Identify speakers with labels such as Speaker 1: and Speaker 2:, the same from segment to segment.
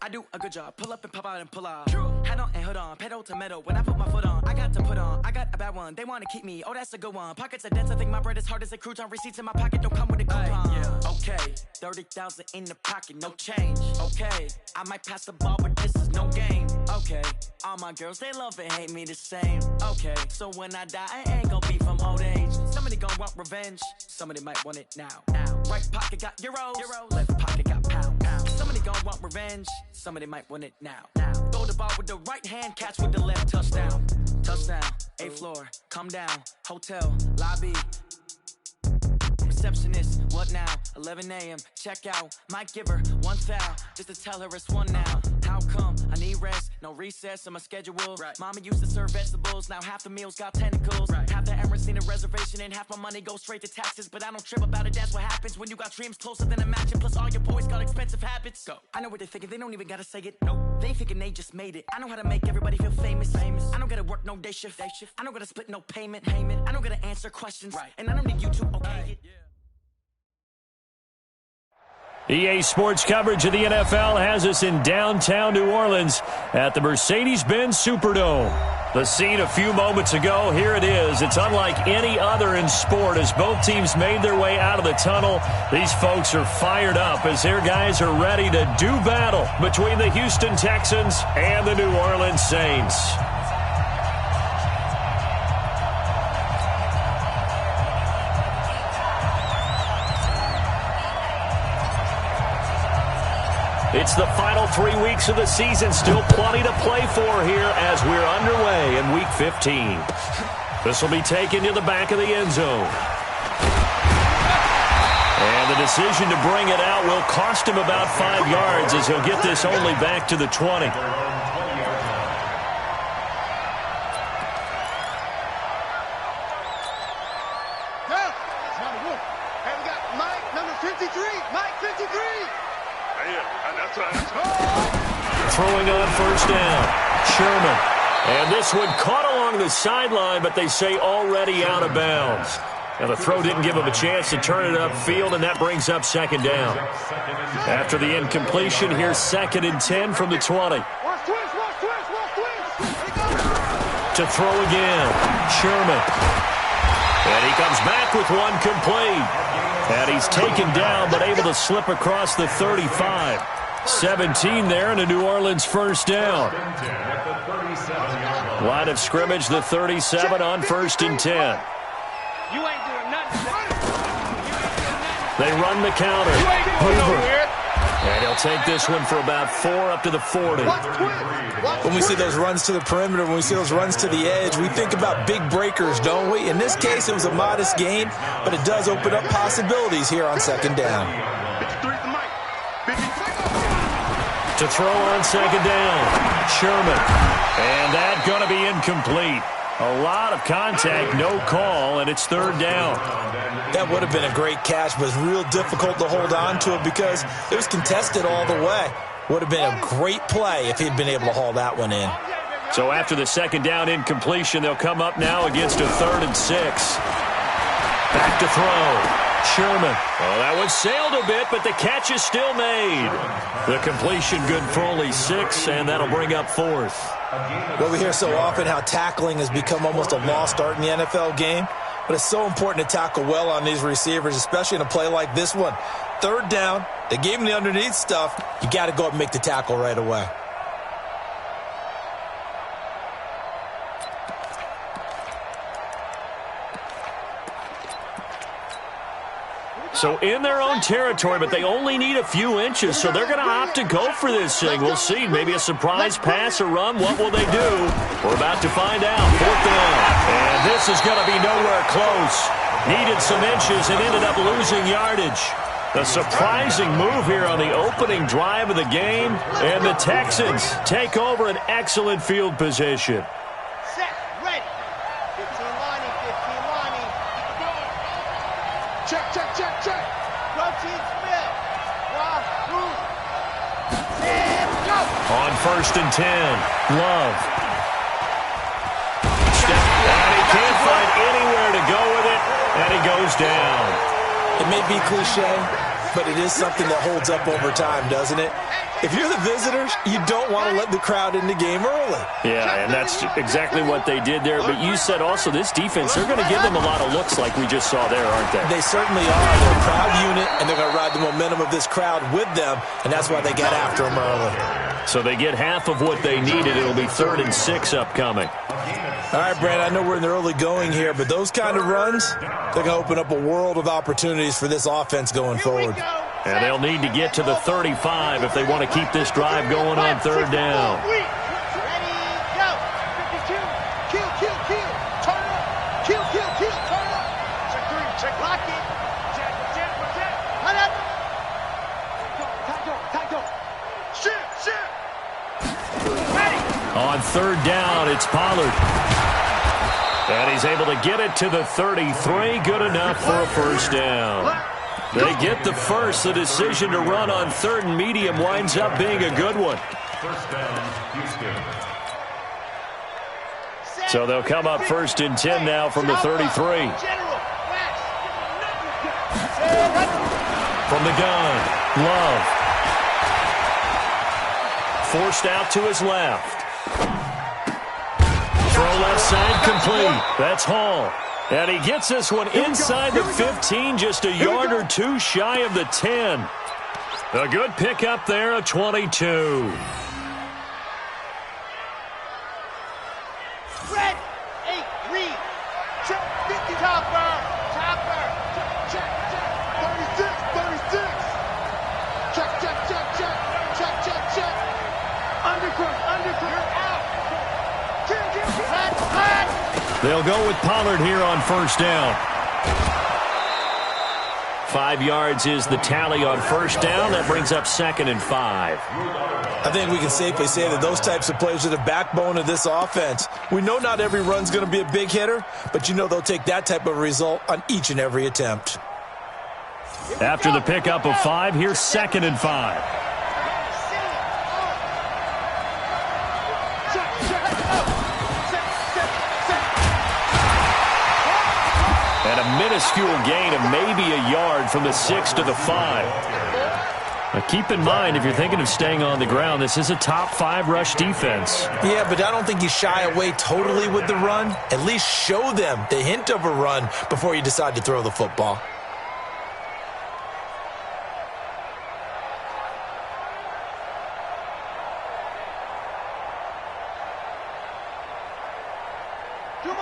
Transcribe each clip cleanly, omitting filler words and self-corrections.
Speaker 1: I do a good job. Pull up and pop out and pull out. Head on and hood on, pedal to metal. When I put my foot on, I got to put on. I got a bad one, they want to keep me. Oh, that's a good one. Pockets are dense, I think my bread is hard as a crouton. Receipts in my pocket don't come with a coupon. Okay, 30,000 in the pocket, no change. Okay, I might pass the ball, but this is no game. Okay, all my girls, they love and hate me the same. Okay, so when I die, I ain't gonna be from old age. Somebody gon' want revenge, somebody might want it now. Right pocket got euros, left pocket got pound. Somebody gon' want revenge, somebody might want it now. Throw the ball with the right hand, catch with the left, touchdown. Touchdown, 8th floor, come down, hotel, lobby. Receptionist, what now? 11 a.m. Check out. Might give her one foul just to tell her it's one now. How come? I need rest, no recess in my schedule. Right. Mama used to serve vegetables, now half the meals got tentacles. Right. Half the Emirates need a reservation and half my money goes straight to taxes. But I don't trip about it, that's what happens when you got dreams closer than a match. And plus all your boys got expensive habits. Go. I know what they're thinking, they don't even gotta say it. Nope. They thinking they just made it. I know how to make everybody feel famous. I don't gotta work no day shift. I don't gotta split no payment. I don't gotta answer questions. Right. And I don't need you to okay it.
Speaker 2: EA Sports coverage of the NFL has us in downtown New Orleans at the Mercedes-Benz Superdome. The scene a few moments ago, here it is. It's unlike any other in sport as both teams made their way out of the tunnel. These folks are fired up as their guys are ready to do battle between the Houston Texans and the New Orleans Saints. It's the final 3 weeks of the season. Still plenty to play for here as we're underway in Week 15. This will be taken to the back of the end zone. And the decision to bring it out will cost him about 5 yards as he'll get this only back to the 20. Throwing on first down, Sherman. And this one caught along the sideline, but they say already out of bounds. Now the throw didn't give him a chance to turn it upfield, and that brings up second down. After the incompletion, here's 2nd and 10 from the 20. To throw again, Sherman. And he comes back with one complete. And he's taken down, but able to slip across the 35. 17 there and a New Orleans first down. Line of scrimmage, the 37 on 1st and 10. They run the counter. Hoover. And he'll take this one for about 4 up to the 40.
Speaker 3: When we see those runs to the perimeter, when we see those runs to the edge, we think about big breakers, don't we? In this case, it was a modest gain, but it does open up possibilities here on 2nd down.
Speaker 2: To throw on 2nd down, Sherman. And that's going to be incomplete. A lot of contact, no call, and it's 3rd down.
Speaker 3: That would have been a great catch, but it's real difficult to hold on to it because it was contested all the way. Would have been a great play if he'd been able to haul that one in.
Speaker 2: So after the 2nd down incompletion, they'll come up now against a 3rd and 6. Back to throw. Sherman. Oh, that one sailed a bit, but the catch is still made. The completion good for only 6, and that'll bring up 4th.
Speaker 3: Well, we hear so often how tackling has become almost a lost art in the NFL game, but it's so important to tackle well on these receivers, especially in a play like this one. 3rd down, they gave him the underneath stuff. You got to go up and make the tackle right away.
Speaker 2: So in their own territory, but they only need a few inches, so they're going to opt to go for this thing. We'll see. Maybe a surprise pass or run. What will they do? We're about to find out. 4th down. And this is going to be nowhere close. Needed some inches and ended up losing yardage. A surprising move here on the opening drive of the game, and the Texans take over an excellent field position.
Speaker 4: Set, ready. 15 lining, 15 lining. Check. Rotate split.
Speaker 2: On 1st and 10, Love. And he can't find anywhere to go with it, and he goes down.
Speaker 3: It may be cliche, but it is something that holds up over time, doesn't it? If you're the visitors, you don't want to let the crowd in the game early.
Speaker 2: Yeah, and that's exactly what they did there. But you said also this defense, they're going to give them a lot of looks like we just saw there, aren't they?
Speaker 3: They certainly are. They're a proud unit, and they're going to ride the momentum of this crowd with them, and that's why they get after them early.
Speaker 2: So they get half of what they needed. It'll be 3rd and 6 upcoming.
Speaker 3: All right, Brad, I know we're in the early going here, but those kind of runs, they're going to open up a world of opportunities for this offense going forward.
Speaker 2: And they'll need to get to the 35 if they want to keep this drive going on 3rd down.
Speaker 4: Ready, go. 52. Kill, kill, kill. Turn up. Kill, kill, kill. Turn up. Check 3. Check. Lock it. Check, check, check. Hunt up. Tackle. Shoot. Ready.
Speaker 2: On 3rd down, it's Pollard. And he's able to get it to the 33. Good enough for a 1st down. They get the first. The decision to run on 3rd and medium winds up being a good one.
Speaker 5: 1st down, Houston.
Speaker 2: So they'll come up 1st and 10 now from the 33. From the gun, Love. Forced out to his left. Throw left side complete. That's Hall. And he gets this one inside the 15, just a yard or 2 shy of the 10. A good pickup there, a 22.
Speaker 4: Red, 8, read. Check, 50. Chopper. Check. 36. Check. Undercut. You're out. Kill. Flat.
Speaker 2: They'll go with Pollard here on 1st down. 5 yards is the tally on 1st down. That brings up 2nd and 5.
Speaker 3: I think we can safely say that those types of plays are the backbone of this offense. We know not every run's going to be a big hitter, but you know they'll take that type of result on each and every attempt.
Speaker 2: After the pickup of 5, here's 2nd and 5. And a minuscule gain of maybe a yard from the 6 to the 5. Now keep in mind, if you're thinking of staying on the ground, this is a top 5 rush defense.
Speaker 3: Yeah, but I don't think you shy away totally with the run. At least show them the hint of a run before you decide to throw the football.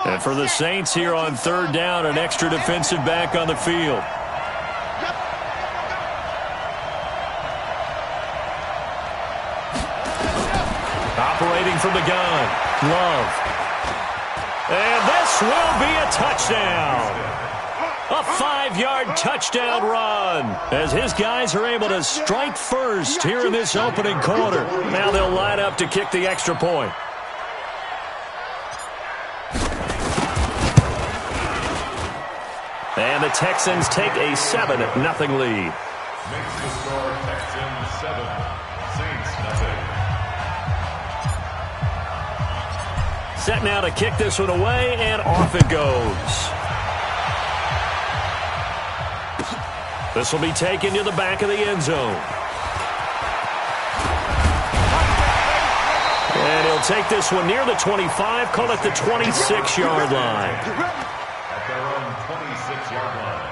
Speaker 2: And for the Saints here on 3rd down, an extra defensive back on the field. Operating from the gun, Love. And this will be a touchdown. A 5-yard touchdown run as his guys are able to strike first here in this opening quarter. Now they'll line up to kick the extra point. And the Texans take a 7-0 lead.
Speaker 5: Makes the score Texans 7, Saints nothing.
Speaker 2: Set now to kick this one away, and off it goes. This will be taken to the back of the end zone. And he'll take this one near the 25, call it the 26-yard line.
Speaker 5: At their own 26-yard line.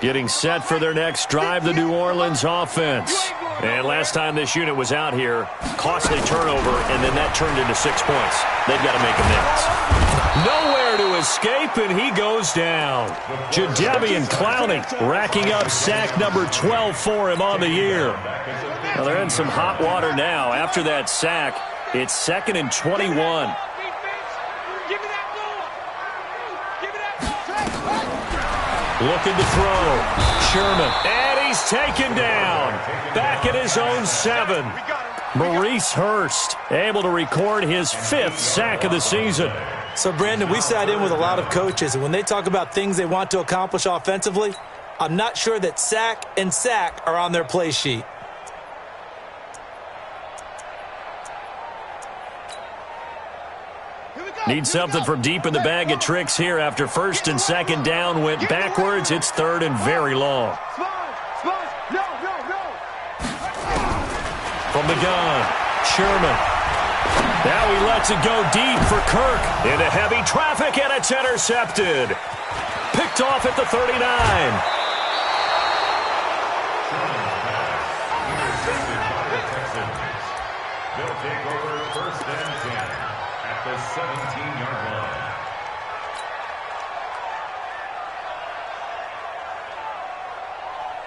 Speaker 2: Getting set for their next drive, the New Orleans offense. And last time this unit was out here, costly turnover, and then that turned into 6 points. They've got to make amends. Nowhere to escape, and he goes down. Jadeveon Clowney racking up sack number 12 for him on the year. Well, they're in some hot water now. After that sack, it's 2nd and 21. Looking to throw. Sherman. And he's taken down. Back at his own 7. Maurice Hurst able to record his 5th sack of the season.
Speaker 3: So, Brandon, we sat in with a lot of coaches, and when they talk about things they want to accomplish offensively, I'm not sure that sack and sack are on their play sheet.
Speaker 2: Need something from deep in the bag of tricks here after first and second down went backwards. It's third and very long. From the gun, Sherman. Now he lets it go deep for Kirk. Into heavy traffic, and it's intercepted. Picked off at the 39.
Speaker 5: They'll take over first and 10 at the 17-yard line.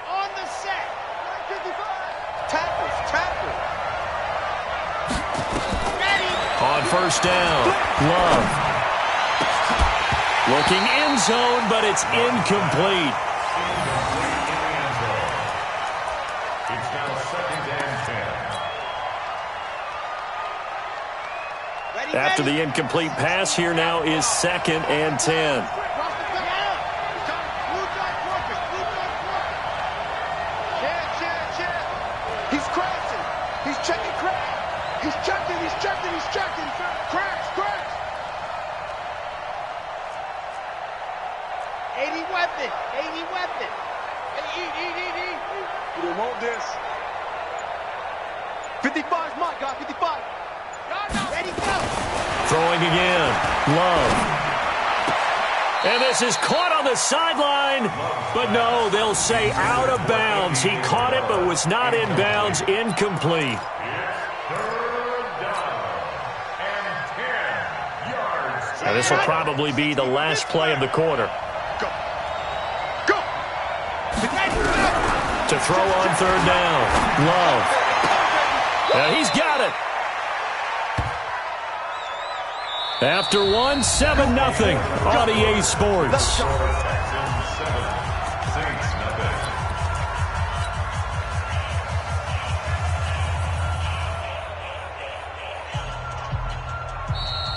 Speaker 4: On the set. 55. Tackles. Ready.
Speaker 2: On first down, Love. Looking end zone, but it's incomplete.
Speaker 5: It's now second and 10.
Speaker 2: After the incomplete pass, here now is second and 10.
Speaker 4: He's crashing. He's checking crash. He's checking. Crash. 80 weapon. Eat. You don't want this. 55's my guy. 55. Ready, go.
Speaker 2: Throwing again, Love. And this is caught on the sideline, but no, they'll say out of bounds. He caught it, but was not in bounds, incomplete.
Speaker 5: Third down and 10 yards.
Speaker 2: Now, this will probably be the last play of the quarter.
Speaker 4: Go.
Speaker 2: To throw on third down, Love. And he's got it. After 7-0 on EA Sports.
Speaker 5: Texans 7, Saints nothing.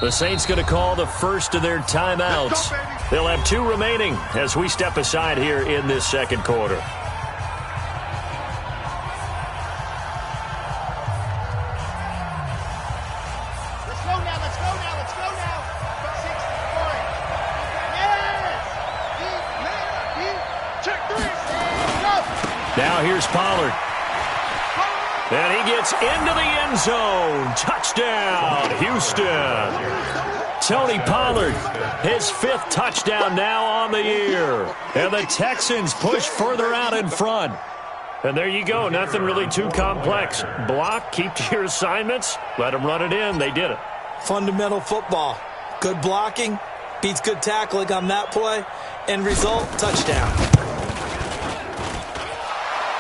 Speaker 2: The Saints going to call the first of their timeouts. They'll have 2 remaining as we step aside here in this second quarter.
Speaker 4: Let's go now. 6-4. Yes. Check 3. Go.
Speaker 2: Now here's Pollard. And he gets into the end zone. Touchdown, Houston. Tony Pollard, his 5th touchdown now on the year. And the Texans push further out in front. And there you go. Nothing really too complex. Block, keep to your assignments, let them run it in. They did it.
Speaker 3: Fundamental football. Good blocking beats good tackling on that play. End result, touchdown.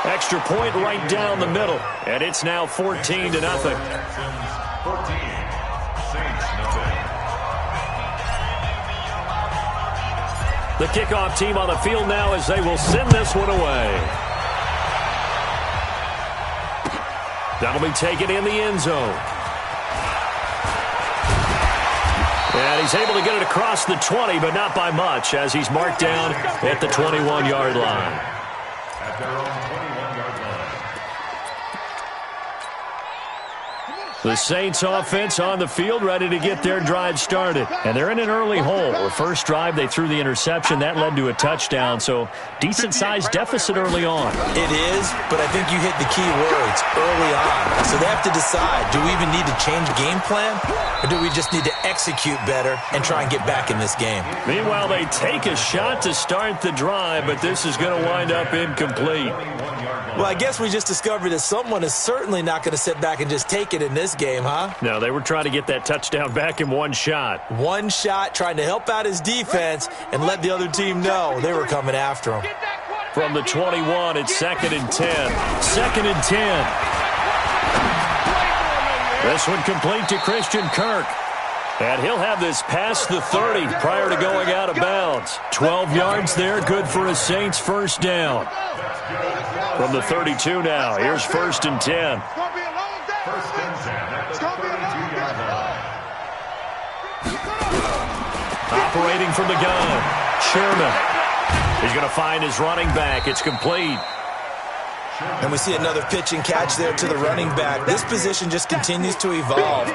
Speaker 2: Extra point right down the middle. And it's now 14-0.
Speaker 5: Texans 14, Saints nothing.
Speaker 2: The kickoff team on the field now as they will send this one away. That'll be taken in the end zone. And he's able to get it across the 20, but not by much, as he's marked down at the 21-yard line.
Speaker 5: At their own 21-yard line.
Speaker 2: The Saints offense on the field, ready to get their drive started. And they're in an early hole. The first drive, they threw the interception. That led to a touchdown, so decent-sized deficit early on.
Speaker 3: It is, but I think you hit the key words early on. So they have to decide, do we even need to change game plan, or do we just need to execute better and try and get back in this game?
Speaker 2: Meanwhile, they take a shot to start the drive, but this is going to wind up incomplete.
Speaker 3: Well, I guess we just discovered that someone is certainly not going to sit back and just take it in this game, huh?
Speaker 2: No, they were trying to get that touchdown back in one shot.
Speaker 3: One shot, trying to help out his defense and let the other team know they were coming after him.
Speaker 2: From the 21, it's 2nd and 10. 2nd and 10. This one complete to Christian Kirk. And he'll have this past the 30 prior to going out of bounds. 12 yards there, good for a Saints first down. From the 32 now, here's 1st and 10.
Speaker 5: First and 10 at the 32-yard line.
Speaker 2: Operating from the gun, Sherman. He's going to find his running back. It's complete.
Speaker 3: And we see another pitch and catch there to the running back. This position just continues to evolve.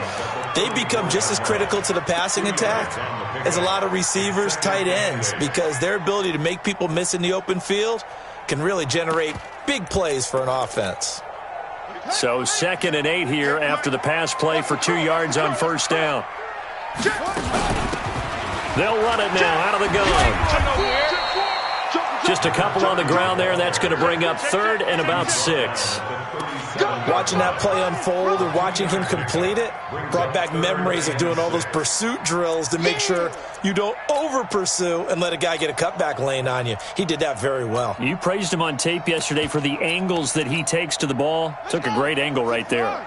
Speaker 3: They become just as critical to the passing attack as a lot of receivers, tight ends, because their ability to make people miss in the open field can really generate big plays for an offense.
Speaker 2: So 2nd and 8 here after the pass play for 2 yards on first down. They'll run it now out of the gun. Just a couple on the ground there. That's going to bring up 3rd and about 6.
Speaker 3: Watching that play unfold and watching him complete it brought back memories of doing all those pursuit drills to make sure you don't over-pursue and let a guy get a cutback lane on you. He did that very well.
Speaker 2: You praised him on tape yesterday for the angles that he takes to the ball. Took a great angle right there. On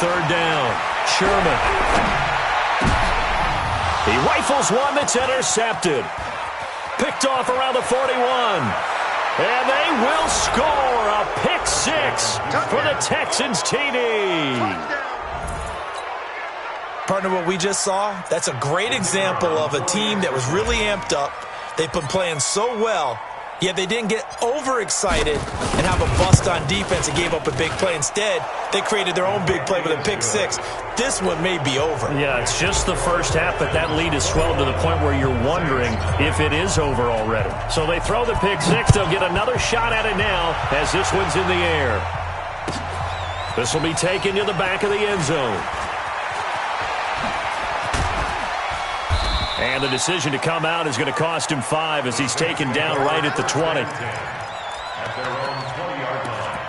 Speaker 2: 3rd down, Sherman. He rifles one that's intercepted. Picked off around the 41. And they will score a pick 6 for the Texans TD.
Speaker 3: Partner, what we just saw, that's a great example of a team that was really amped up. They've been playing so well, yet they didn't get overexcited and have a bust on defense and gave up a big play. Instead, they created their own big play with a pick 6. This one may be over.
Speaker 2: Yeah, it's just the first half, but that lead has swelled to the point where you're wondering if it is over already. So they throw the pick 6. They'll get another shot at it now as this one's in the air. This will be taken to the back of the end zone. And the decision to come out is going to cost him 5 as he's taken down right at the 20.
Speaker 5: At their own 20-yard line.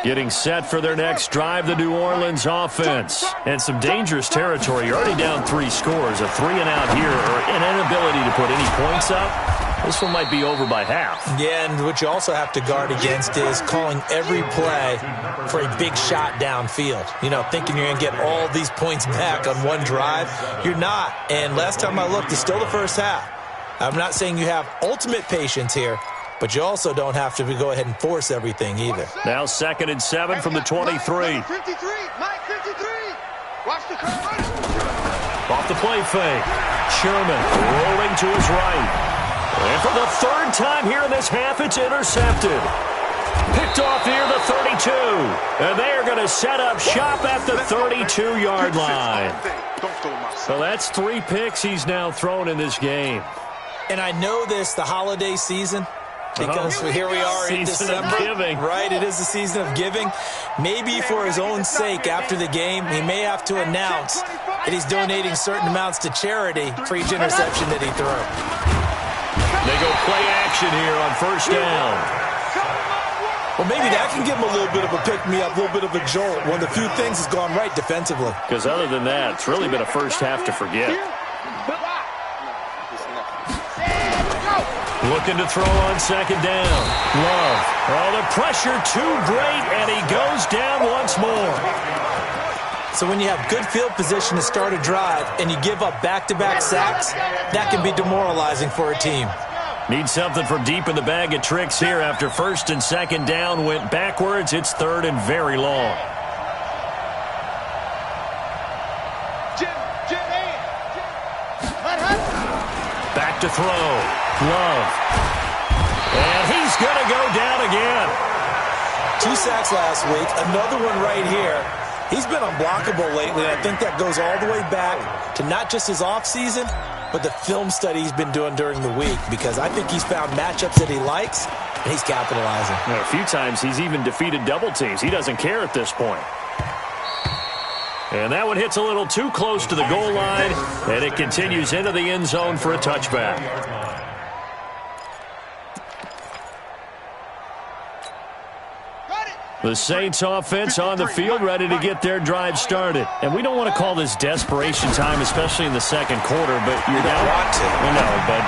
Speaker 2: Getting set for their next drive, the New Orleans offense. And some dangerous territory. You're already down 3 scores. A 3-and-out here, or an inability to put any points up. This one might be over by half.
Speaker 3: Yeah, and what you also have to guard against is calling every play for a big shot downfield. You know, thinking you're going to get all these points back on one drive. You're not. And last time I looked, it's still the first half. I'm not saying you have ultimate patience here, but you also don't have to go ahead and force everything either.
Speaker 2: Now 2nd and 7 from the 23.
Speaker 4: 53, Mike 53. Watch the curve.
Speaker 2: Off the play fake. Sherman rolling to his right. And for the 3rd time here in this half, it's intercepted. Picked off near the 32. And they are going to set up shop at the 32-yard line. So that's 3 picks he's now thrown in this game.
Speaker 3: And I know this, the holiday season, because here we are in December. Right, it is the season of giving. Maybe for his own sake, after the game, he may have to announce that he's donating certain amounts to charity for each interception that he threw.
Speaker 2: They go play action here on first down.
Speaker 3: Well, maybe that can give him a little bit of a pick-me-up, a little bit of a jolt. One of the few things has gone right defensively.
Speaker 2: Because other than that, it's really been a first half to forget. Looking to throw on 2nd down. Love. Oh, the pressure too great, and he goes down once more.
Speaker 3: So when you have good field position to start a drive and you give up back-to-back sacks, that can be demoralizing for a team.
Speaker 2: Need something from deep in the bag of tricks here after 1st and 2nd down went backwards. It's 3rd and very long. Back to throw. Love. And he's going to go down again.
Speaker 3: 2 sacks last week, another one right here. He's been unblockable lately, and I think that goes all the way back to not just his offseason, but the film study he's been doing during the week, because I think he's found matchups that he likes, and he's capitalizing.
Speaker 2: A few times he's even defeated double teams. He doesn't care at this point. And that one hits a little too close to the goal line, and it continues into the end zone for a touchback. The Saints offense on the field, ready to get their drive started. And we don't want to call this desperation time, especially in the second quarter, but you're down.
Speaker 3: Want to.
Speaker 2: No, but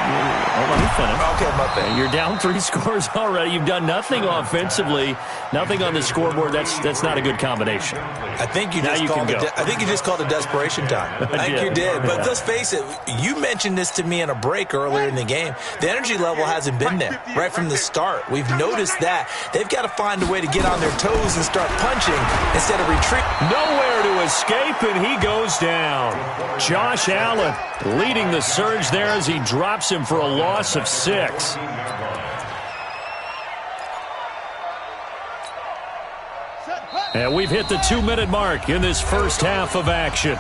Speaker 2: let me finish.
Speaker 3: Okay, my bad.
Speaker 2: You're down 3 scores already. You've done nothing offensively, nothing on the scoreboard. That's not a good combination.
Speaker 3: I think you just called it desperation time. I think you did. But let's face it, you mentioned this to me in a break earlier in the game. The energy level hasn't been there right from the start. We've noticed that. They've got to find a way to get on their toes and start punching instead of retreat.
Speaker 2: Nowhere to escape, and he goes down. Josh Allen leading the surge there as he drops him for a loss of 6. And we've hit the 2-minute mark in this first half of action.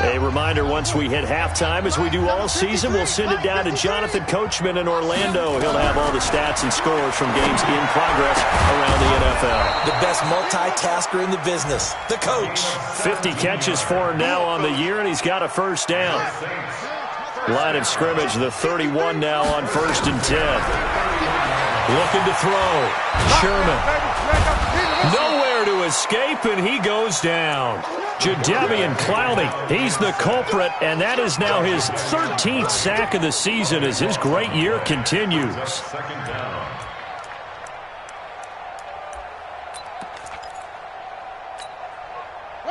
Speaker 2: A reminder, once we hit halftime, as we do all season, we'll send it down to Jonathan Coachman in Orlando. He'll have all the stats and scores from games in progress around the NFL.
Speaker 3: The best multitasker in the business, the coach.
Speaker 2: 50 catches for him now on the year, and he's got a first down. Line of scrimmage, the 31 now on 1st and 10. Looking to throw. Sherman. Nowhere to escape, and he goes down. Jadeveon Clowney, he's the culprit, and that is now his 13th sack of the season as his great year continues.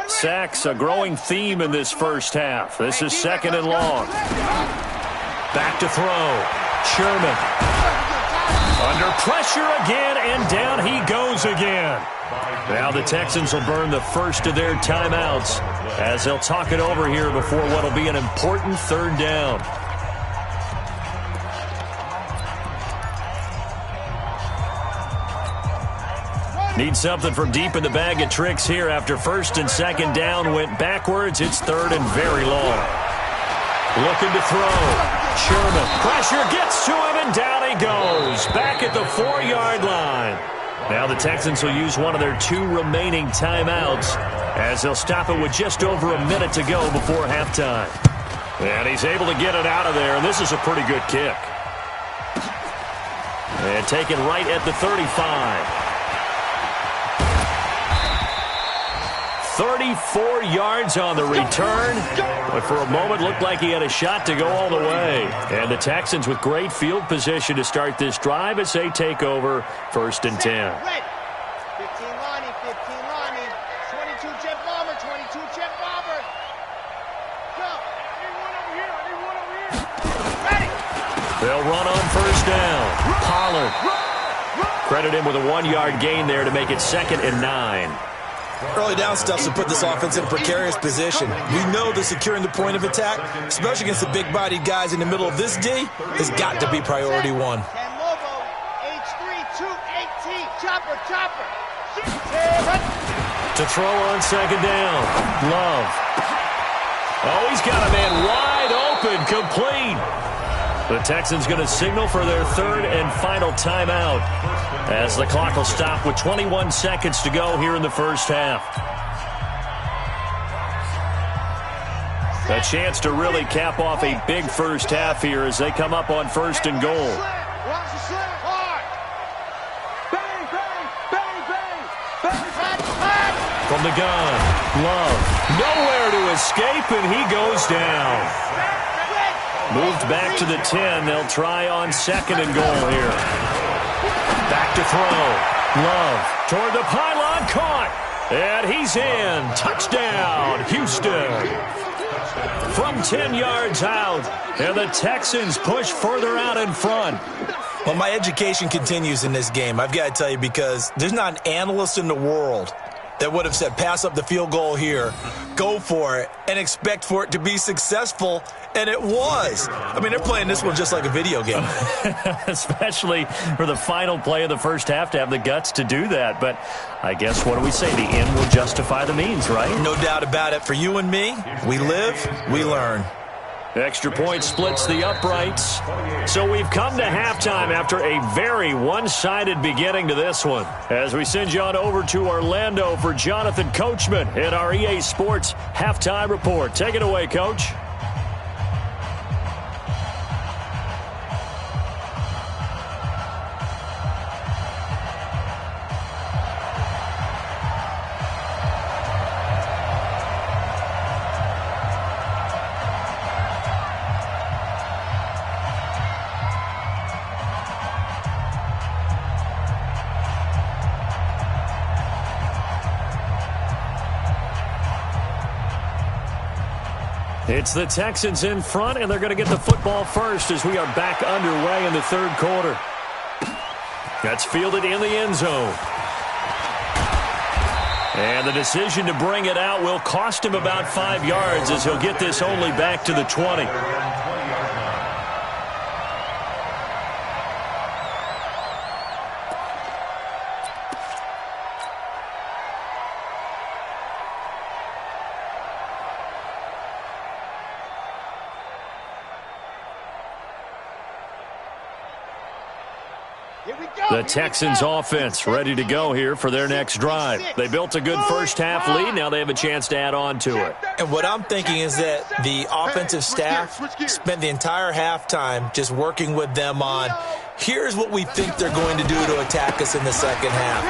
Speaker 2: Sacks, a growing theme in this first half. This is 2nd and long. Back to throw. Sherman. Under pressure again, and down he goes again. Now the Texans will burn the first of their timeouts as they'll talk it over here before what will be an important 3rd down. Need something from deep in the bag of tricks here after 1st and 2nd down went backwards. It's 3rd and very long. Looking to throw. Sherman. Pressure gets to him, and down he goes. Back at the 4-yard line. Now the Texans will use one of their 2 remaining timeouts as they'll stop it with just over a minute to go before halftime. And he's able to get it out of there, and this is a pretty good kick. And taken right at the 35. 34 yards on the return, but for a moment looked like he had a shot to go all the way. And the Texans with great field position to start this drive as they take over 1st and 10.
Speaker 4: 15 Lonnie, 15 Lonnie, 22 Jet Bomber, 22 Jet Bomber. Go. I need one over here, I need one over here. Ready.
Speaker 2: They'll run on 1st down. Pollard. Credit him with a 1-yard gain there to make it 2nd and 9.
Speaker 3: Early down stuff to put this offense in a precarious position. We know that securing the point of attack, especially against the big-bodied guys in the middle of this D, has got to be priority 1.
Speaker 4: Lobo, H3, 218, chopper.
Speaker 2: To throw on 2nd down. Love. Oh, he's got a man wide open, complete. The Texans going to signal for their 3rd and final timeout as the clock will stop with 21 seconds to go here in the first half. A chance to really cap off a big first half here as they come up on 1st and goal. From the gun, Love. Nowhere to escape, and he goes down. Moved back to the 10. They'll try on 2nd and goal here. Back to throw. Love toward the pylon, caught. And he's in. Touchdown, Houston. From 10 yards out. And the Texans push further out in front.
Speaker 3: Well, my education continues in this game. I've got to tell you, because there's not an analyst in the world that would have said pass up the field goal here, go for it, and expect for it to be successful, and it was. I mean, they're playing this one just like a video game.
Speaker 2: Especially for the final play of the first half to have the guts to do that. But I guess, what do we say? The end will justify the means, right?
Speaker 3: No doubt about it. For you and me, we live, we learn.
Speaker 2: Extra point splits the uprights. So we've come to halftime after a very one-sided beginning to this one. As we send you on over to Orlando for Jonathan Coachman in our EA Sports Halftime Report. Take it away, Coach. It's the Texans in front, and they're going to get the football first as we are back underway in the third quarter. That's fielded in the end zone. And the decision to bring it out will cost him about 5 yards as he'll get this only back to the 20. The Texans offense ready to go here for their next drive. They built a good first half lead. Now they have a chance to add on to it.
Speaker 3: And what I'm thinking is that the offensive staff spent the entire halftime just working with them on, here's what we think they're going to do to attack us in the second half.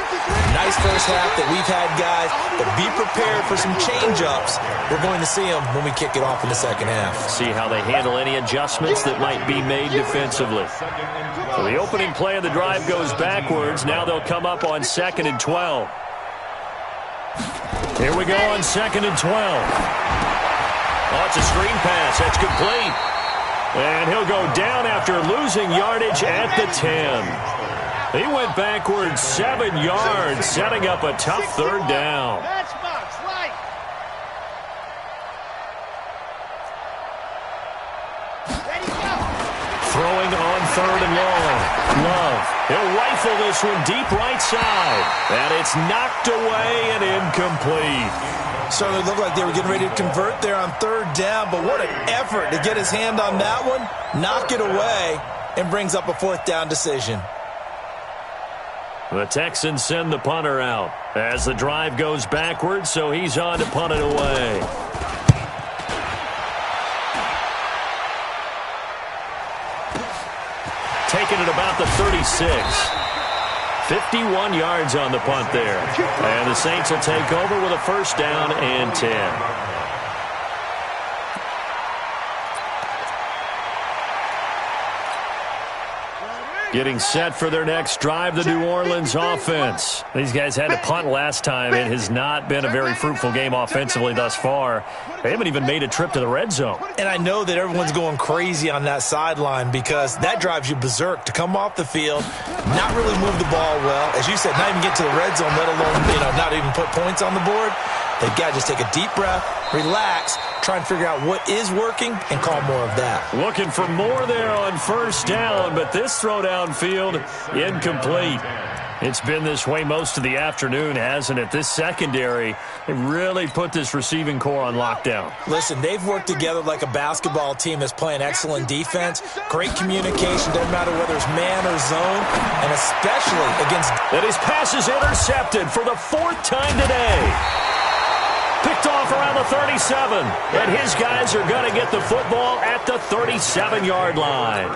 Speaker 3: Nice first half that we've had, guys, but be prepared for some change-ups. We're going to see them when we kick it off in the second half.
Speaker 2: See how they handle any adjustments that might be made defensively. So the opening play of the drive goes backwards. Now they'll come up on 2nd and 12. Here we go on 2nd and 12. Oh, it's a screen pass. That's complete. And he'll go down after losing yardage at the 10. He went backwards 7 yards, setting up a tough third down. Throwing on 3rd and long. Love. He'll rifle this one deep right side. And it's knocked away and incomplete.
Speaker 3: Certainly looked like they were getting ready to convert there on 3rd down, but what an effort to get his hand on that one, knock it away, and brings up a 4th down decision.
Speaker 2: The Texans send the punter out as the drive goes backwards, so he's on to punt it away. Taking it about the 36. 51 yards on the punt there. And the Saints will take over with a 1st down and 10. Getting set for their next drive, the New Orleans offense. These guys had to punt last time. It has not been a very fruitful game offensively thus far. They haven't even made a trip to the red zone.
Speaker 3: And I know that everyone's going crazy on that sideline because that drives you berserk to come off the field, not really move the ball well. As you said, not even get to the red zone, let alone, not even put points on the board. They've got to just take a deep breath, relax, try and figure out what is working, and call more of that.
Speaker 2: Looking for more there on 1st down, but this throw downfield, incomplete. It's been this way most of the afternoon, hasn't it? This secondary, they really put this receiving core on lockdown.
Speaker 3: Listen, they've worked together like a basketball team that's playing excellent defense, great communication, doesn't matter whether it's man or zone, and especially against...
Speaker 2: And his pass is intercepted for the 4th time today. Picked off around the 37, and his guys are going to get the football at the 37-yard line.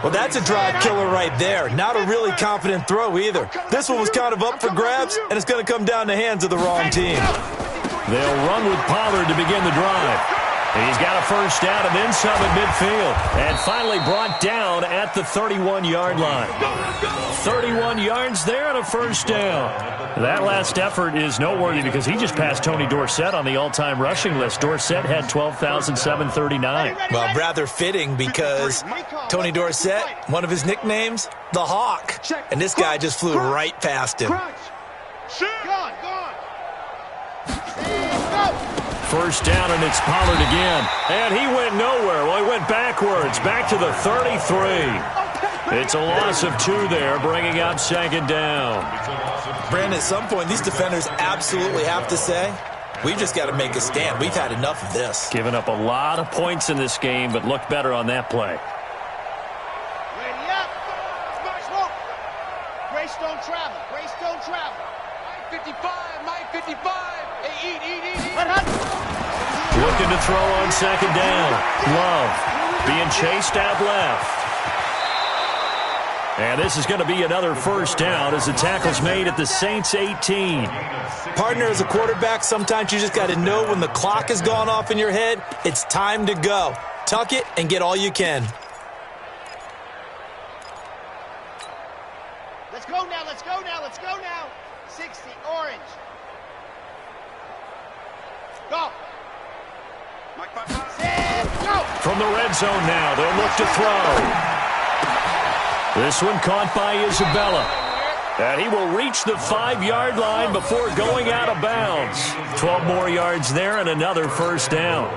Speaker 3: Well, that's a drive killer right there. Not a really confident throw either. This one was kind of up for grabs, and it's going to come down the hands of the wrong team.
Speaker 2: They'll run with Pollard to begin the drive. He's got a 1st down and then some at midfield. And finally brought down at the 31-yard line. 31 yards there and a 1st down. That last effort is noteworthy because he just passed Tony Dorsett on the all-time rushing list. Dorsett had 12,739.
Speaker 3: Well, rather fitting because Tony Dorsett, one of his nicknames, the Hawk. And this guy just flew right past him.
Speaker 2: 1st down, and it's Pollard again. And he went nowhere. Well, he went backwards, back to the 33. It's a loss of 2 there, bringing up 2nd down.
Speaker 3: Brandon, at some point, these defenders absolutely have to say, We've just got to make a stand. We've had enough of this.
Speaker 2: Given up a lot of points in this game, but looked better on that play.
Speaker 4: Ready up. Smoke. Grace don't travel. Grace don't travel. Mike 55. Mike 55. Hey, eat.
Speaker 2: Looking to throw on second down. Love being chased out left. And this is going to be another first down as the tackle's made at the Saints 18.
Speaker 3: Partner, as a quarterback, sometimes you just got to know when the clock has gone off in your head, it's time to go. Tuck it and get all you can.
Speaker 4: Let's go now. 60, orange. Go. Set, go.
Speaker 2: From the red zone now, they'll look to throw. This one caught by Isabella. And he will reach the 5-yard line before going out of bounds. 12 more yards there and another first down.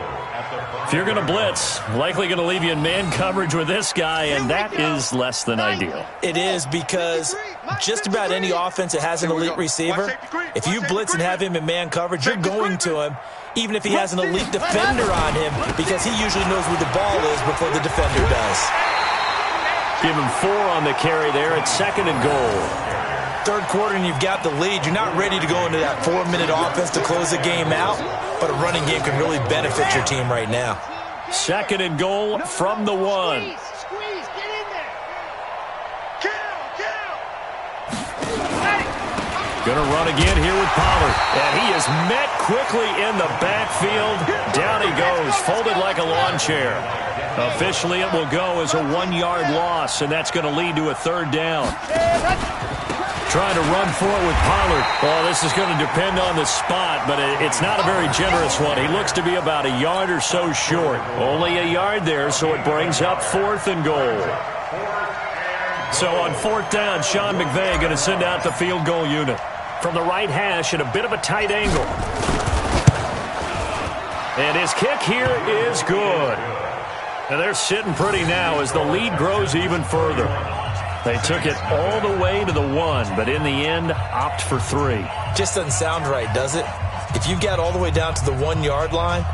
Speaker 2: If you're going to blitz, likely going to leave you in man coverage with this guy, and that is less than ideal.
Speaker 3: It is, because just about any offense that has an elite receiver, if you blitz and have him in man coverage, you're going to him, even if he has an elite defender on him, because he usually knows where the ball is before the defender does.
Speaker 2: Give him 4 on the carry there at 2nd and goal.
Speaker 3: Third quarter and you've got the lead. You're not ready to go into that 4-minute offense to close the game out, but a running game can really benefit your team right now.
Speaker 2: 2nd and goal from the 1.
Speaker 4: Squeeze, get in there. Kill.
Speaker 2: Gonna run again here with Pollard. And he is met quickly in the backfield. Down he goes, folded like a lawn chair. Officially, it will go as a 1-yard loss, and that's going to lead to a 3rd down. Trying to run for it with Pollard. Well, this is going to depend on the spot, but it's not a very generous one. He looks to be about a yard or so short. Only a yard there, so it brings up 4th and goal. So on 4th down, Sean McVay going to send out the field goal unit. From the right hash at a bit of a tight angle. And his kick here is good. And they're sitting pretty now as the lead grows even further. They took it all the way to the 1, but in the end, opt for 3.
Speaker 3: Just doesn't sound right, does it? If you've got all the way down to the 1-yard line,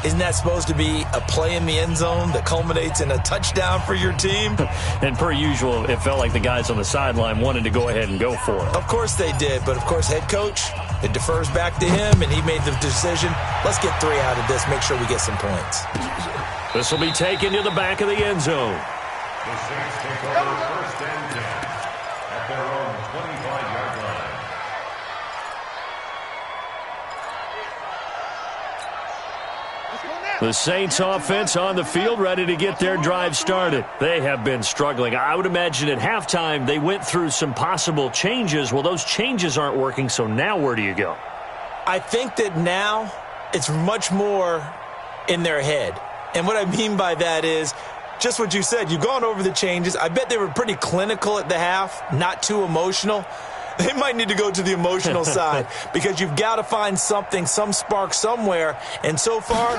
Speaker 3: isn't that supposed to be a play in the end zone that culminates in a touchdown for your team?
Speaker 2: And per usual, it felt like the guys on the sideline wanted to go ahead and go for it.
Speaker 3: Of course they did, but of course head coach, it defers back to him, and he made the decision, let's get 3 out of this, make sure we get some points.
Speaker 2: This will be taken to the back of the end zone.
Speaker 5: The Saints take over 1st and 10 at their own 25-yard line.
Speaker 2: The Saints offense on the field, ready to get their drive started. They have been struggling. I would imagine at halftime they went through some possible changes. Well, those changes aren't working, so now where do you go?
Speaker 3: I think that now it's much more in their head. And what I mean by that is just what you said. You've gone over the changes. I bet they were pretty clinical at the half, not too emotional. They might need to go to the emotional side because you've got to find something, some spark somewhere. And so far,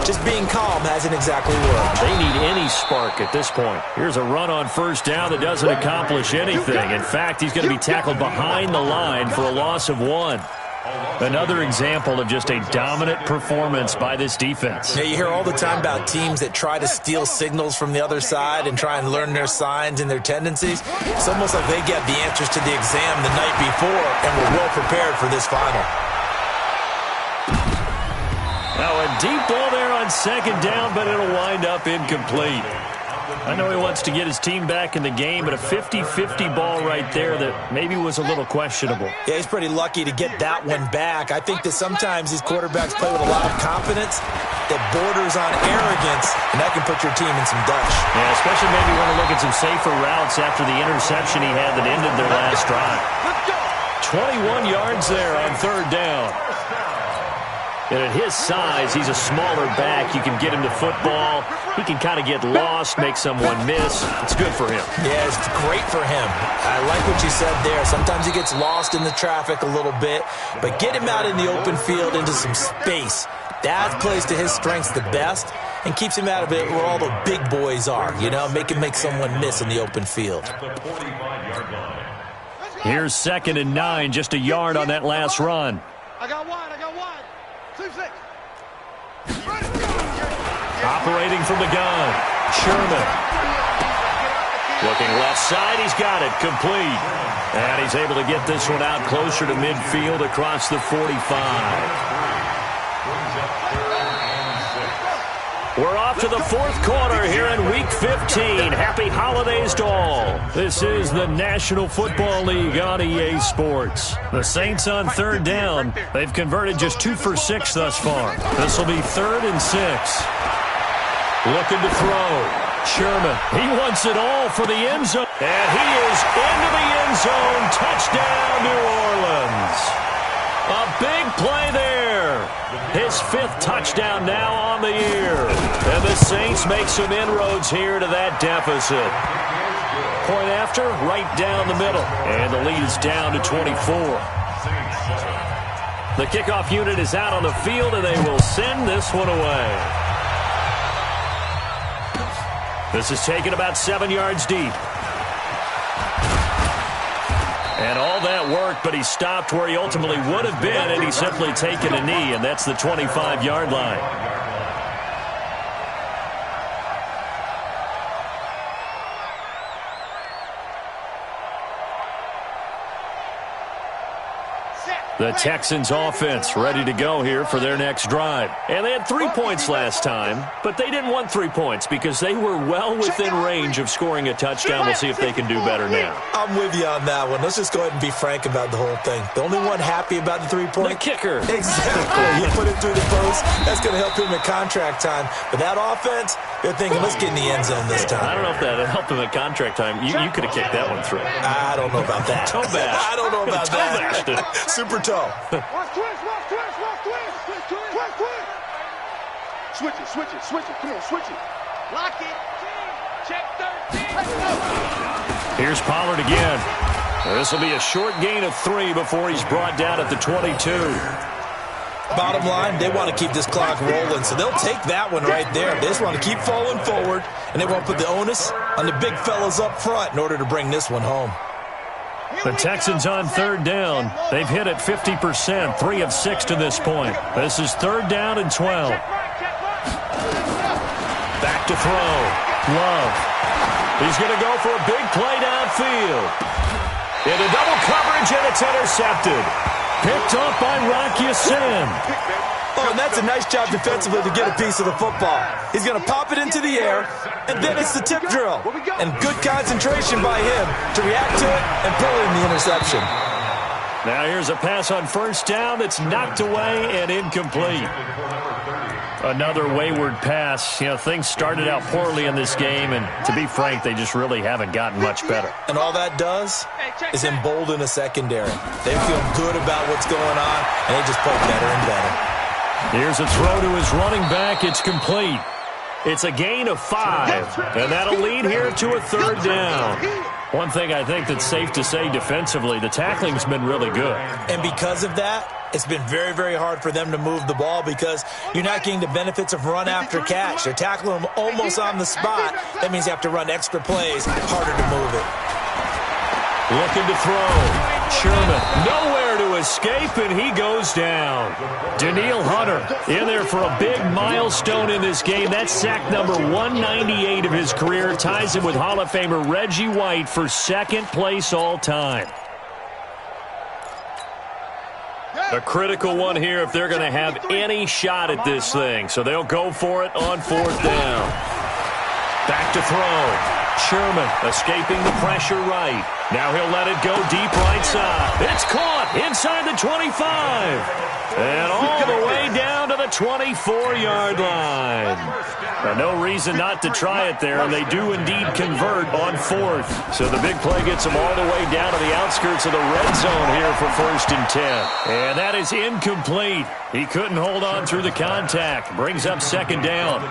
Speaker 3: just being calm hasn't exactly worked.
Speaker 2: They need any spark at this point. Here's a run on 1st down that doesn't accomplish anything. In fact, he's going to be tackled behind the line for a loss of 1. Another example of just a dominant performance by this defense.
Speaker 3: Yeah, you hear all the time about teams that try to steal signals from the other side and try and learn their signs and their tendencies. It's almost like they get the answers to the exam the night before and were well prepared for this final.
Speaker 2: Now a deep ball there on 2nd down, but it'll wind up incomplete. I know he wants to get his team back in the game, but a 50-50 ball right there that maybe was a little questionable.
Speaker 3: Yeah, he's pretty lucky to get that one back. I think that sometimes these quarterbacks play with a lot of confidence that borders on arrogance, and that can put your team in some dutch.
Speaker 2: Yeah, especially maybe want to look at some safer routes after the interception he had that ended their last drive. 21 yards there on 3rd down. And at his size, he's a smaller back. You can get him the football. He can kind of get lost, make someone miss. It's good for him.
Speaker 3: Yeah, it's great for him. I like what you said there. Sometimes he gets lost in the traffic a little bit, but get him out in the open field into some space. That plays to his strengths the best and keeps him out of it where all the big boys are, you know, make him make someone miss in the open field.
Speaker 2: Here's 2nd and 9, just a yard on that last run.
Speaker 4: I got one.
Speaker 2: Operating from the gun, Sherman. Looking left side, he's got it, complete. And he's able to get this one out closer to midfield across the 45. We're off to the fourth quarter here in Week 15. Happy holidays to all. This is the National Football League on EA Sports. The Saints on third down. They've converted just 2 for 6 thus far. This will be 3rd and 6. Looking to throw. Sherman, he wants it all for the end zone. And he is into the end zone. Touchdown, New Orleans. A big play there. His 5th touchdown now on the year. And the Saints make some inroads here to that deficit. Point after, right down the middle. And the lead is down to 24. The kickoff unit is out on the field, and they will send this one away. This is taken about 7 yards deep. And all that worked, but he stopped where he ultimately would have been, and he's simply taken a knee, and that's the 25-yard line. The Texans offense ready to go here for their next drive. And they had 3 points last time, but they didn't want 3 points because they were well within range of scoring a touchdown. We'll see if they can do better now.
Speaker 3: I'm with you on that one. Let's just go ahead and be frank about the whole thing. The only one happy about the 3-point?
Speaker 2: The kicker.
Speaker 3: Exactly. You put it through the post. That's going to help him at contract time. But that offense, they're thinking, let's get in the end zone this time.
Speaker 2: I don't know if that helped him at contract time. You could have kicked that one through.
Speaker 3: I don't know about that.
Speaker 2: Toe bash.
Speaker 3: I don't know about that. Super toe.
Speaker 4: Switch it. Come on, switch it. Lock it. Check 13.
Speaker 2: Here's Pollard again. This will be a short gain of 3 before he's brought down at the 22.
Speaker 3: Bottom line, they want to keep this clock rolling, so they'll take that one right there. They just want to keep falling forward, and they want to put the onus on the big fellas up front in order to bring this one home.
Speaker 2: The Texans on third down. They've hit it 50%, 3 of 6 to this point. This is 3rd down and 12. Back to throw. Love. He's going to go for a big play downfield. Into double coverage, and it's intercepted. Picked up by Rock Ya-Sin.
Speaker 3: Oh, and that's a nice job defensively to get a piece of the football. He's going to pop it into the air, and then it's the tip drill. And good concentration by him to react to it and pull in the interception.
Speaker 2: Now here's a pass on 1st down that's knocked away and incomplete. Another wayward pass. You know, things started out poorly in this game, and to be frank, they just really haven't gotten much better.
Speaker 3: And all that does is embolden a secondary. They feel good about what's going on, and they just play better and better.
Speaker 2: Here's a throw to his running back. It's complete. It's a gain of 5, and that'll lead here to a 3rd down. One thing I think that's safe to say defensively, the tackling's been really good.
Speaker 3: And because of that, it's been very, very hard for them to move the ball because you're not getting the benefits of run after catch. They're tackling them almost on the spot. That means you have to run extra plays, harder to move it.
Speaker 2: Looking to throw. Sherman nowhere to escape, and he goes down. Danielle Hunter in there for a big milestone in this game. That's sack number 198 of his career. Ties him with Hall of Famer Reggie White for 2nd place all time. A critical one here if they're going to have any shot at this thing. So they'll go for it on 4th down. Back to throw. Sherman escaping the pressure right. Now he'll let it go deep right side. It's caught inside the 25. And all the way down to the 24-yard line. No reason not to try it there, and they do indeed convert on 4th. So the big play gets them all the way down to the outskirts of the red zone here for 1st and 10. And that is incomplete. He couldn't hold on through the contact. Brings up 2nd down.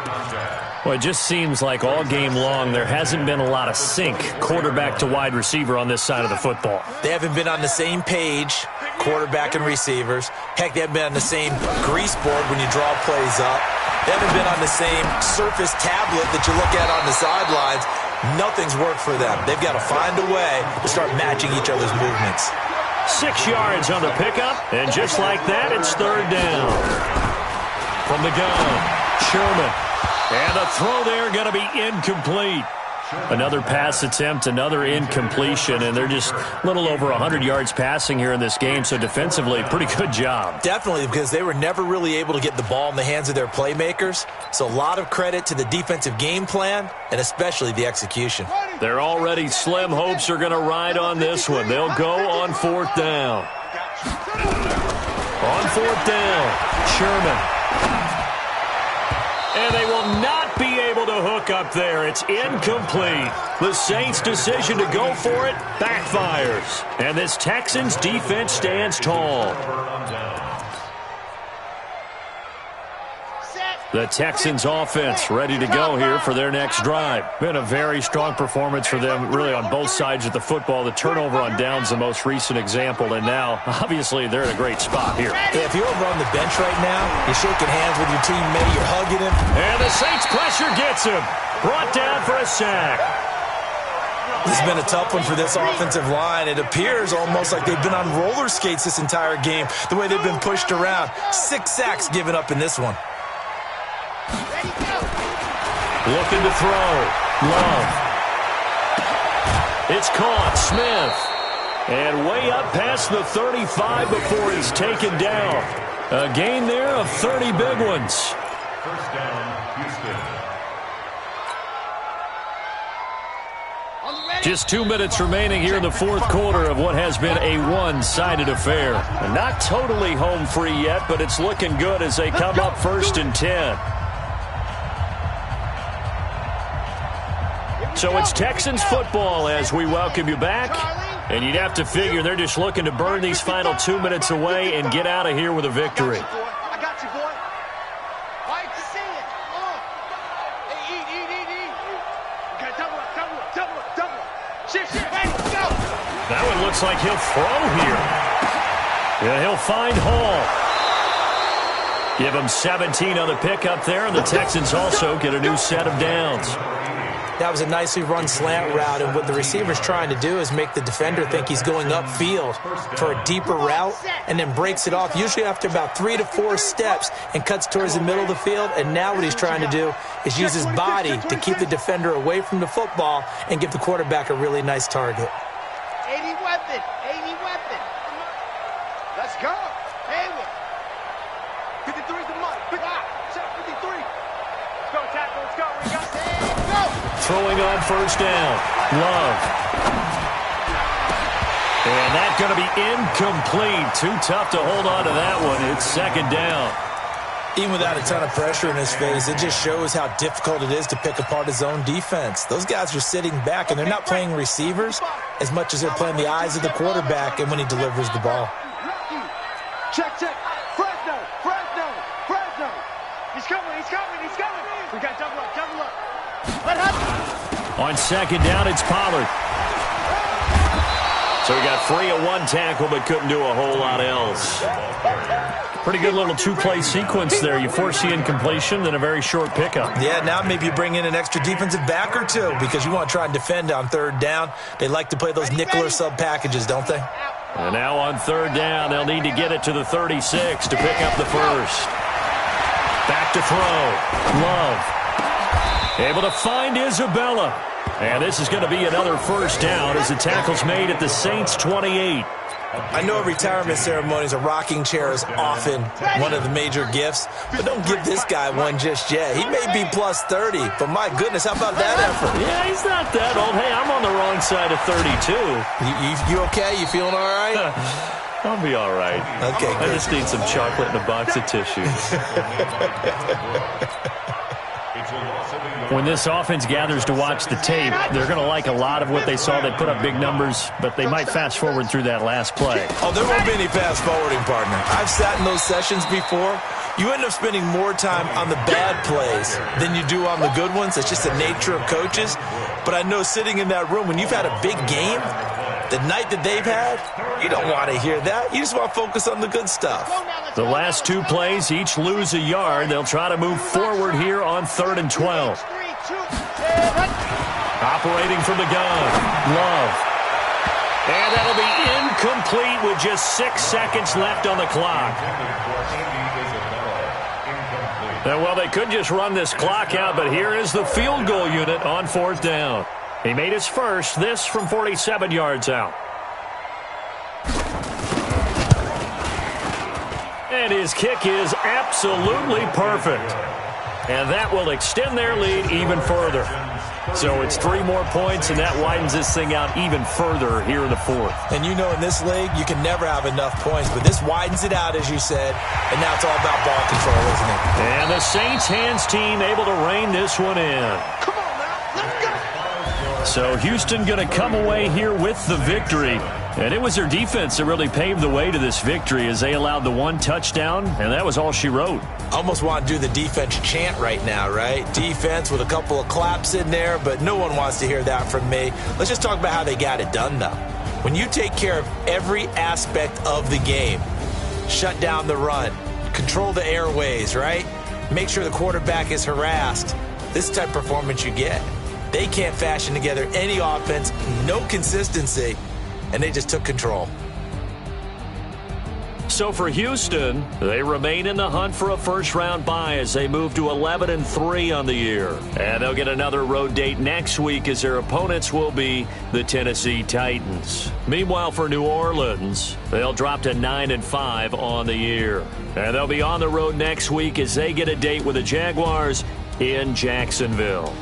Speaker 2: Well, it just seems like all game long there hasn't been a lot of sync quarterback to wide receiver on this side of the football.
Speaker 3: They haven't been on the same page, quarterback and receivers. Heck, they haven't been on the same grease board when you draw plays up. They haven't been on the same surface tablet that you look at on the sidelines. Nothing's worked for them. They've got to find a way to start matching each other's movements.
Speaker 2: 6 yards on the pickup, and just like that, it's 3rd down. From the gun, Sherman. And the throw there going to be incomplete. Another pass attempt, another incompletion, and they're just a little over 100 yards passing here in this game, so defensively, pretty good job.
Speaker 3: Definitely, because they were never really able to get the ball in the hands of their playmakers, so a lot of credit to the defensive game plan and especially the execution.
Speaker 2: Their already slim hopes are going to ride on this one. They'll go on 4th down. On 4th down, Sherman. And they will not be able to hook up there. It's incomplete. The Saints' decision to go for it backfires. And this Texans defense stands tall. The Texans offense ready to go here for their next drive. Been a very strong performance for them really on both sides of the football. The turnover on downs the most recent example, and now obviously they're in a great spot here.
Speaker 3: Yeah, if you're over on the bench right now, you're shaking hands with your teammate, you're hugging him.
Speaker 2: And the Saints pressure gets him. Brought down for a sack.
Speaker 3: This has been a tough one for this offensive line. It appears almost like they've been on roller skates this entire game, the way they've been pushed around. 6 sacks given up in this one.
Speaker 2: Looking to throw. Love. It's caught. Smith. And way up past the 35 before he's taken down. A gain there of 30 big ones.
Speaker 5: First down, Houston.
Speaker 2: Just 2 minutes remaining here in the 4th quarter of what has been a one-sided affair. And not totally home free yet, but it's looking good as they come up 1st and 10. So it's Texans football as we welcome you back. And you'd have to figure they're just looking to burn these final 2 minutes away and get out of here with a victory.
Speaker 4: I got you, boy. I can see it. Hey, eat. Okay, double up. Shift. Hey, go.
Speaker 2: That one looks like he'll throw here. Yeah, he'll find Hall. Give him 17 on the pickup there, and the Texans also get a new set of downs.
Speaker 3: That was a nicely run slant route, and what the receiver's trying to do is make the defender think he's going upfield for a deeper route and then breaks it off, usually after about 3 to 4 steps, and cuts towards the middle of the field. And now what he's trying to do is use his body to keep the defender away from the football and give the quarterback a really nice target.
Speaker 4: 80 weapon. Let's go. Hayward. 53's the money. Check 53. Let's go, tackle. Let's go. We got
Speaker 2: Throwing on 1st down. Love. And that's going to be incomplete. Too tough to hold on to that one. It's 2nd down.
Speaker 3: Even without a ton of pressure in his face, it just shows how difficult it is to pick apart his own defense. Those guys are sitting back, and they're not playing receivers as much as they're playing the eyes of the quarterback and when he delivers the ball.
Speaker 4: Check. Fresno. He's coming. We got double up. What happened?
Speaker 2: On 2nd down, it's Pollard. So he got free of one tackle, but couldn't do a whole lot else. Pretty good little 2-play sequence there. You force the incompletion, then a very short pickup.
Speaker 3: Yeah, now maybe you bring in an extra defensive back or two because you want to try and defend on 3rd down. They like to play those nickel or sub packages, don't they?
Speaker 2: And now on 3rd down, they'll need to get it to the 36 to pick up the first. Back to throw. Love. Able to find Isabella. And this is going to be another 1st down as the tackle's made at the Saints' 28.
Speaker 3: I know retirement ceremonies, a rocking chair is often one of the major gifts, but don't give this guy one just yet. He may be plus 30, but my goodness, how about that effort?
Speaker 2: Yeah, he's not that old. Hey, I'm on the wrong side of 32.
Speaker 3: You okay? You feeling all right?
Speaker 2: I'll be all right.
Speaker 3: Okay,
Speaker 2: I just need some chocolate and a box of tissues. When this offense gathers to watch the tape, they're going to like a lot of what they saw. They put up big numbers, but they might fast forward through that last play.
Speaker 3: Oh, there won't be any fast forwarding, partner. I've sat in those sessions before. You end up spending more time on the bad plays than you do on the good ones. It's just the nature of coaches. But I know sitting in that room, when you've had a big game, the night that they've had, you don't want to hear that. You just want to focus on the good stuff.
Speaker 2: The last 2 plays, each lose a yard. They'll try to move forward here on 3rd and 12. Operating from the gun, Love. And that'll be incomplete with just 6 seconds left on the clock. Well, they could just run this clock out, but here is the field goal unit on 4th down. He made his first, this from 47 yards out. And his kick is absolutely perfect. And that will extend their lead even further. So it's 3 more points, and that widens this thing out even further here in the 4th.
Speaker 3: And you know, in this league, you can never have enough points, but this widens it out, as you said, and now it's all about ball control, isn't it?
Speaker 2: And the Saints hands team able to rein this one in.
Speaker 4: Come on now, let's go.
Speaker 2: So Houston going to come away here with the victory. And it was their defense that really paved the way to this victory as they allowed the 1 touchdown, and that was all she wrote.
Speaker 3: I almost want to do the defense chant right now, right? Defense with a couple of claps in there, but no one wants to hear that from me. Let's just talk about how they got it done, though. When you take care of every aspect of the game, shut down the run, control the airways, right? Make sure the quarterback is harassed. This type of performance you get. They can't fashion together any offense, no consistency, and they just took control.
Speaker 2: So for Houston, they remain in the hunt for a first-round bye as they move to 11-3 on the year. And they'll get another road date next week as their opponents will be the Tennessee Titans. Meanwhile, for New Orleans, they'll drop to 9-5 on the year. And they'll be on the road next week as they get a date with the Jaguars in Jacksonville.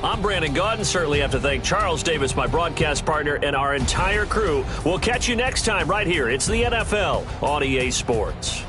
Speaker 2: I'm Brandon Gaudin. Certainly have to thank Charles Davis, my broadcast partner, and our entire crew. We'll catch you next time right here. It's the NFL on EA Sports.